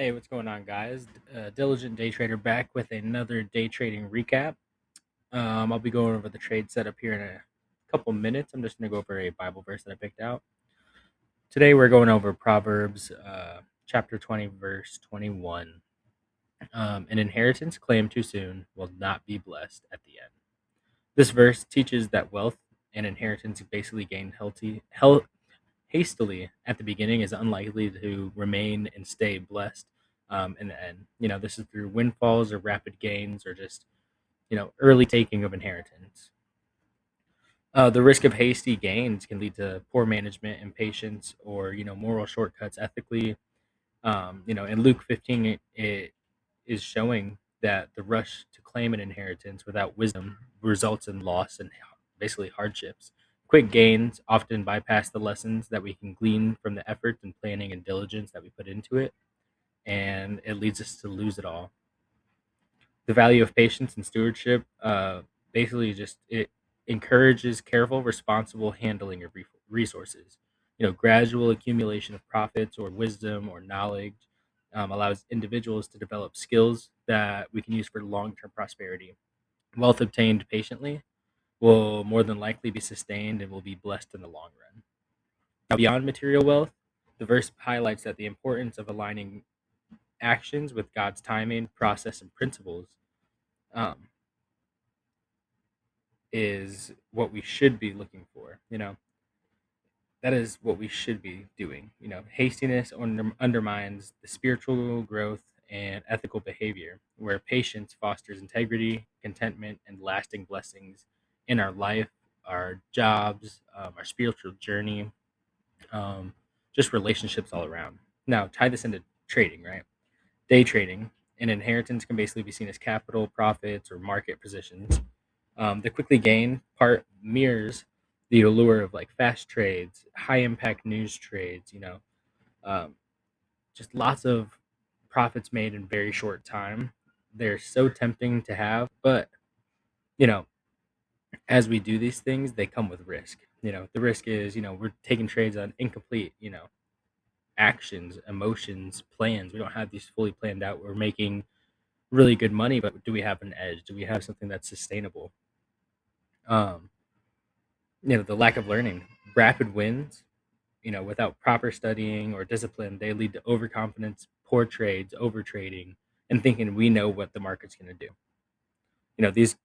Hey, what's going on, guys? Diligent Day Trader back with another day trading recap. I'll be going over the trade setup here in a couple minutes. I'm just going to go over a Bible verse that I picked out. Today, we're going over Proverbs chapter 20, verse 21. An inheritance claimed too soon will not be blessed at the end. This verse teaches that wealth and inheritance basically gained hastily at the beginning is unlikely to remain and stay blessed in the end. This is through windfalls or rapid gains or just, early taking of inheritance. The risk of hasty gains can lead to poor management, impatience, or, moral shortcuts ethically. In Luke 15, it is showing that the rush to claim an inheritance without wisdom results in loss and basically hardships. Quick gains often bypass the lessons that we can glean from the effort and planning and diligence that we put into it, and it leads us to lose it all. The value of patience and stewardship basically just it encourages careful, responsible handling of resources. Gradual accumulation of profits or wisdom or knowledge allows individuals to develop skills that we can use for long-term prosperity. Wealth obtained patiently will more than likely be sustained and will be blessed in the long run. Now, beyond material wealth, the verse highlights that the importance of aligning actions with God's timing, process, and principles um, is what we should be looking for. That is what we should be doing. Hastiness undermines the spiritual growth and ethical behavior, where patience fosters integrity, contentment, and lasting blessings in our life, our jobs, our spiritual journey, um, just relationships all around. Now, tie this into trading, right? Day trading and inheritance can basically be seen as capital, profits, or market positions. The quickly gain part mirrors the allure of like fast trades, high impact news trades, um, just lots of profits made in very short time. They're so tempting to have, but you know, as we do these things, they come with risk. The risk is, we're taking trades on incomplete, actions, emotions, plans. We don't have these fully planned out. We're making really good money, but do we have an edge? Do we have something that's sustainable? Um, the lack of learning, rapid wins, without proper studying or discipline, they lead to overconfidence, poor trades, overtrading, and thinking we know what the market's going to do. These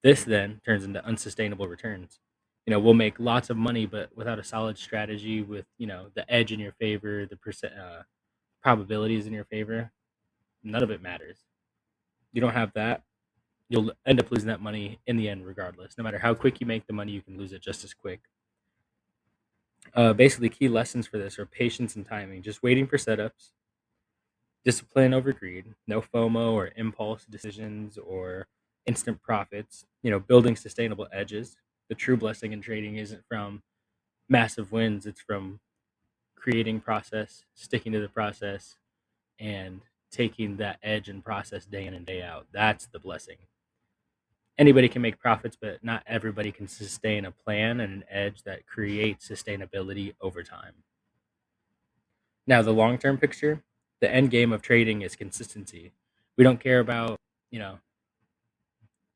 this then turns into unsustainable returns. We'll make lots of money, but without a solid strategy, with the edge in your favor, the percent probabilities in your favor, none of it matters. You don't have that, you'll end up losing that money in the end, regardless. No matter how quick you make the money, you can lose it just as quick. Basically, key lessons for this are patience and timing, just waiting for setups, discipline over greed, no FOMO or impulse decisions or instant profits, building sustainable edges. The true blessing in trading isn't from massive wins, it's from creating process, sticking to the process, and taking that edge and process day in and day out. That's the blessing. Anybody can make profits, but not everybody can sustain a plan and an edge that creates sustainability over time. Now, the long term picture, the end game of trading is consistency. We don't care about, you know,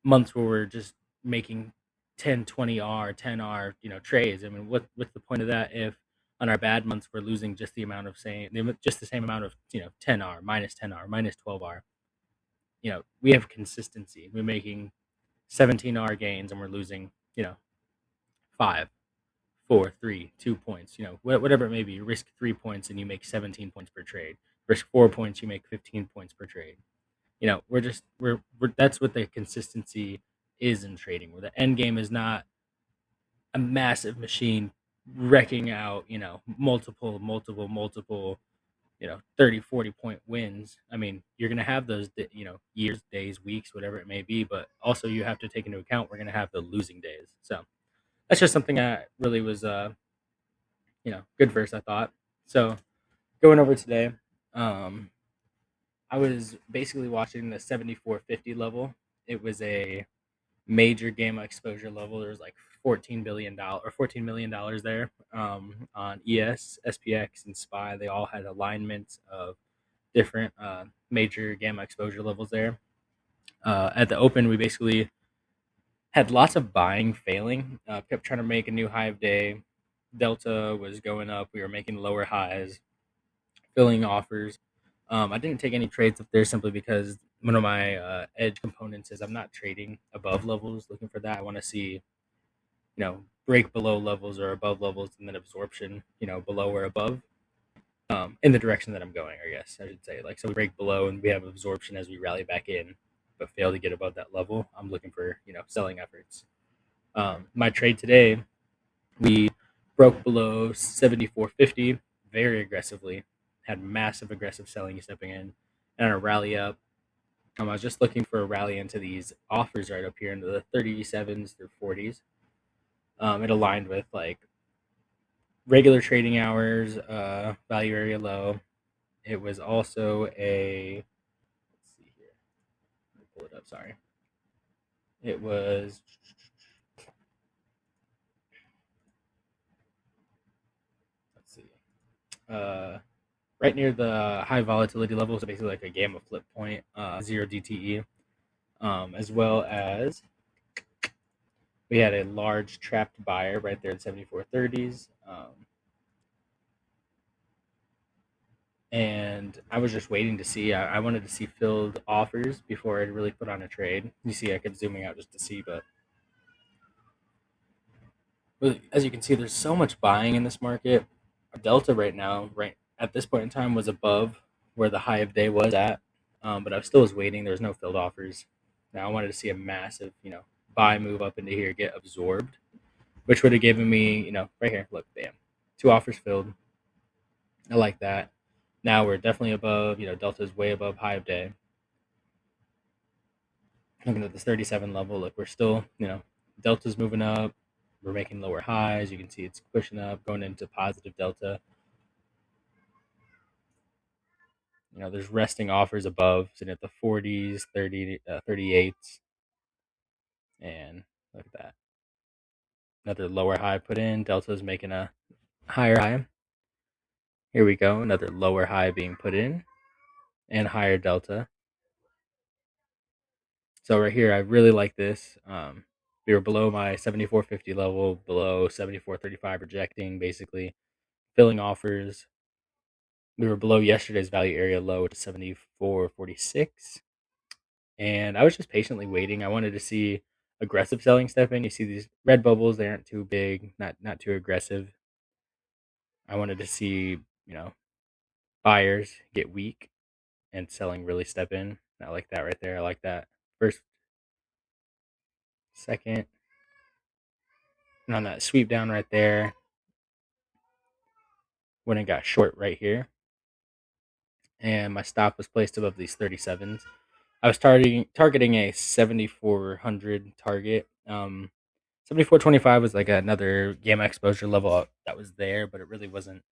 months where we're just making 10, 20R, 10R, trades. I mean, what's the point of that if on our bad months we're losing just the same amount of, 10R, minus 10R, minus 12R. We have consistency. We're making 17R gains and we're losing, 5, 4, 3, 2 points, whatever it may be. You risk 3 points and you make 17 points per trade. Risk 4 points, you make 15 points per trade. We're that's what the consistency is in trading, where the end game is not a massive machine wrecking out, multiple, 30, 40 point wins. I mean, you're going to have those, years, days, weeks, whatever it may be, but also you have to take into account we're going to have the losing days. So that's just something that really was, good verse, I thought. So going over today, um, I was basically watching the 7450 level. It was a major gamma exposure level. There was like $14 billion or $14 million there on ES, SPX, and SPY. They all had alignments of different major gamma exposure levels there. At the open, we basically had lots of buying failing. Kept trying to make a new high of day. Delta was going up. We were making lower highs, filling offers. I didn't take any trades up there simply because one of my edge components is I'm not trading above levels. Looking for that, I want to see break below levels or above levels, and then absorption below or above in the direction that I'm going. I guess I should say, like, so we break below and we have absorption as we rally back in, but fail to get above that level. I'm looking for selling efforts. My trade today, we broke below 74.50 very aggressively, had massive aggressive selling stepping in, and a rally up. I was just looking for a rally into these offers right up here into the 37s through 40s. It aligned with like regular trading hours, value area low. It was also a, let's see here, let me pull it up. Sorry, it was, let's see, uh, right near the high volatility level, so basically like a gamma flip point, zero DTE, as well as we had a large trapped buyer right there at 74.30s. And I was just waiting to see. I wanted to see filled offers before I'd really put on a trade. You see, I kept zooming out just to see, but as you can see, there's so much buying in this market. Delta right now, right at this point in time, was above where the high of day was at, but I still was waiting. There was no filled offers. Now I wanted to see a massive, buy move up into here, get absorbed, which would have given me, right here. Look, bam, two offers filled. I like that. Now we're definitely above. Delta's way above high of day. Looking at this 37 level, look, we're still, Delta's moving up. We're making lower highs. You can see it's pushing up, going into positive Delta. There's resting offers above, sitting at the 40s, 38s, and look at that. Another lower high put in. Delta's making a higher high. Here we go. Another lower high being put in, and higher Delta. So right here, I really like this. We were below my 74.50 level, below 74.35, rejecting basically, filling offers. We were below yesterday's value area low to 74.46. And I was just patiently waiting. I wanted to see aggressive selling step in. You see these red bubbles, they aren't too big, not too aggressive. I wanted to see, buyers get weak and selling really step in. I like that right there. I like that. First, second, and on that sweep down right there, when it got short right here, and my stop was placed above these 37s. I was targeting a 7400 target. 7425 was like another gamma exposure level that was there, but it really wasn't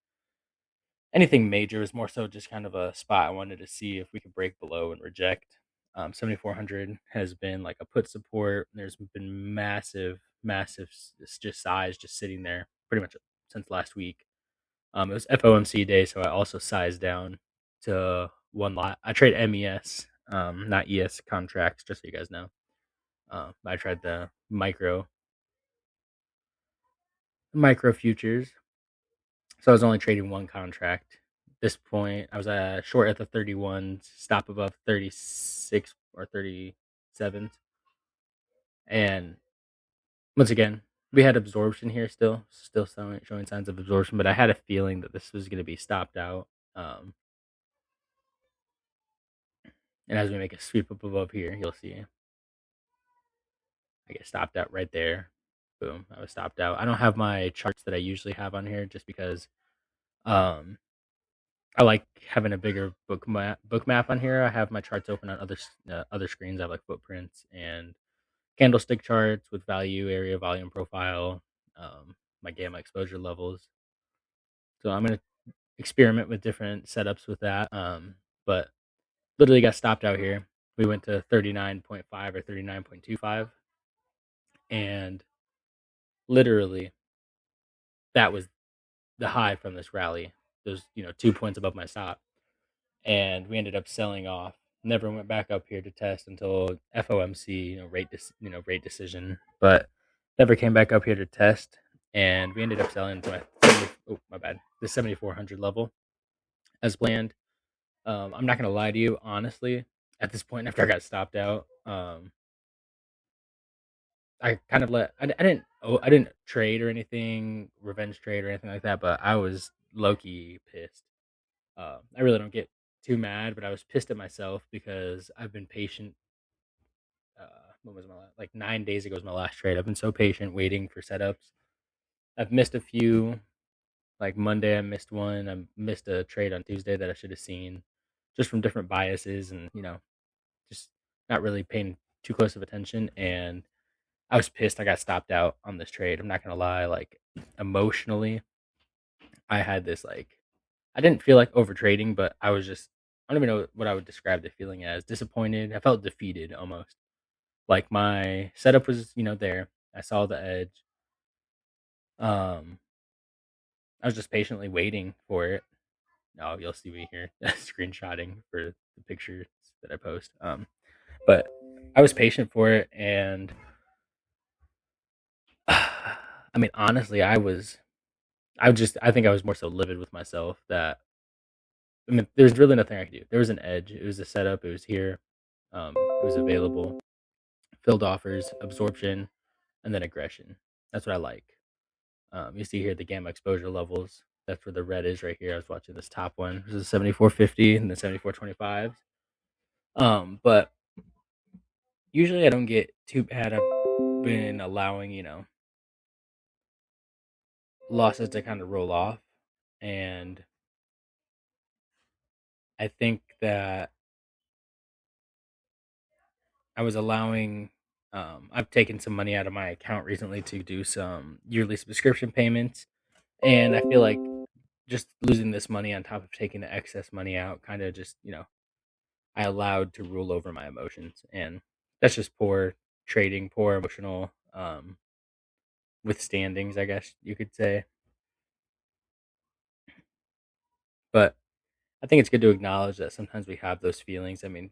anything major. It was more so just kind of a spot I wanted to see if we could break below and reject. 7400 has been like a put support. There's been massive just size just sitting there pretty much since last week. It was FOMC day, so I also sized down to one lot. I trade MES, not ES contracts, just so you guys know. I tried the micro futures, so I was only trading one contract. At this point, I was short at the 31, stop above 36 or 37, and once again, we had absorption here still showing signs of absorption, but I had a feeling that this was going to be stopped out. Um, and as we make a sweep up above here, you'll see I get stopped out right there. Boom, I was stopped out. I don't have my charts that I usually have on here just because um, I like having a bigger book map on here. I have my charts open on other screens. I have like footprints and candlestick charts with value, area, volume profile, my gamma exposure levels. So I'm gonna experiment with different setups with that. But literally got stopped out here. We went to 39.5 or 39.25, and literally that was the high from this rally. There's 2 points above my stop. and we ended up selling off. Never went back up here to test until FOMC, rate decision, but never came back up here to test. And we ended up selling to the 7400 level as planned. I'm not gonna lie to you, honestly. At this point, after I got stopped out, I kind of I didn't trade or anything, revenge trade or anything like that. But I was low key pissed. I really don't get too mad, but I was pissed at myself because I've been patient. When was my like 9 days ago was my last trade. I've been so patient waiting for setups. I've missed a few. Like Monday, I missed one. I missed a trade on Tuesday that I should have seen, just from different biases and just not really paying too close of attention. And I was pissed. I got stopped out on this trade. I'm not gonna lie. Like emotionally, I had this I didn't feel like over trading, but I was just I don't even know what I would describe the feeling as. Disappointed. I felt defeated almost. Like my setup was there. I saw the edge. Um, I was just patiently waiting for it. Oh, you'll see me here screenshotting for the pictures that I post. But I was patient for it, and I mean, honestly, I think I was more so livid with myself that I mean, there's really nothing I could do. There was an edge. It was a setup. It was here. It was available. Filled offers, absorption, and then aggression. That's what I like. You see here the gamma exposure levels. That's where the red is right here. I was watching this top one. This is 7450 and the 7425s. But usually I don't get too bad. I've been allowing, losses to kind of roll off. And I think that I was allowing, I've taken some money out of my account recently to do some yearly subscription payments. And I feel like just losing this money on top of taking the excess money out kind of just, I allowed to rule over my emotions. And that's just poor trading, poor emotional withstandings, I guess you could say. But I think it's good to acknowledge that sometimes we have those feelings. I mean,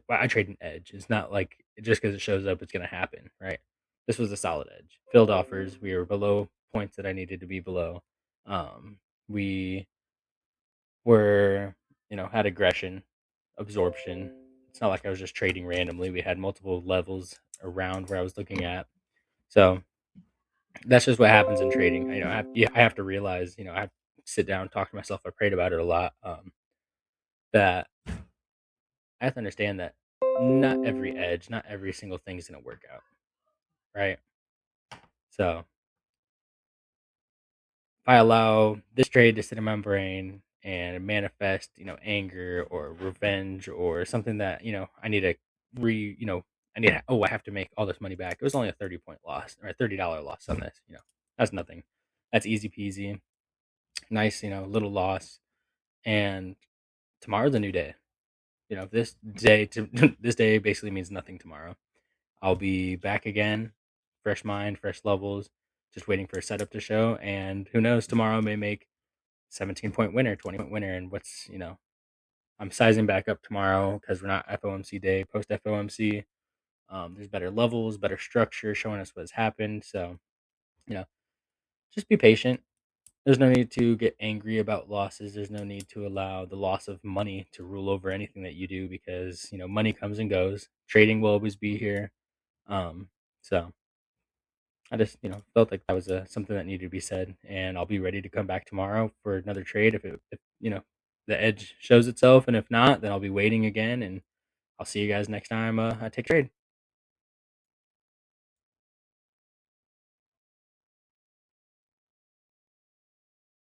I trade an edge. It's not like just because it shows up, it's going to happen, right? This was a solid edge. Filled offers. We were below points that I needed to be below. We were, had aggression, absorption. It's not like I was just trading randomly. We had multiple levels around where I was looking at. So that's just what happens in trading. I have to realize, I have to sit down, talk to myself. I prayed about it a lot. That I have to understand that not every edge, not every single thing is going to work out, right? So if I allow this trade to sit in my brain and manifest, anger or revenge or something that I need to I need to, I have to make all this money back. It was only a 30 point loss or a $30 loss on this. That's nothing. That's easy peasy. Nice, little loss. And tomorrow's a new day. This day to this day basically means nothing tomorrow. I'll be back again, fresh mind, fresh levels, just waiting for a setup to show. And who knows, tomorrow I may make 17-point winner, 20-point winner. And I'm sizing back up tomorrow because we're not FOMC day, post FOMC. There's better levels, better structure showing us what's happened. So, you know, just be patient. There's no need to get angry about losses. There's no need to allow the loss of money to rule over anything that you do because, money comes and goes. Trading will always be here. So I just, felt like that was something that needed to be said, and I'll be ready to come back tomorrow for another trade if the edge shows itself, and if not, then I'll be waiting again, and I'll see you guys next time I take a trade.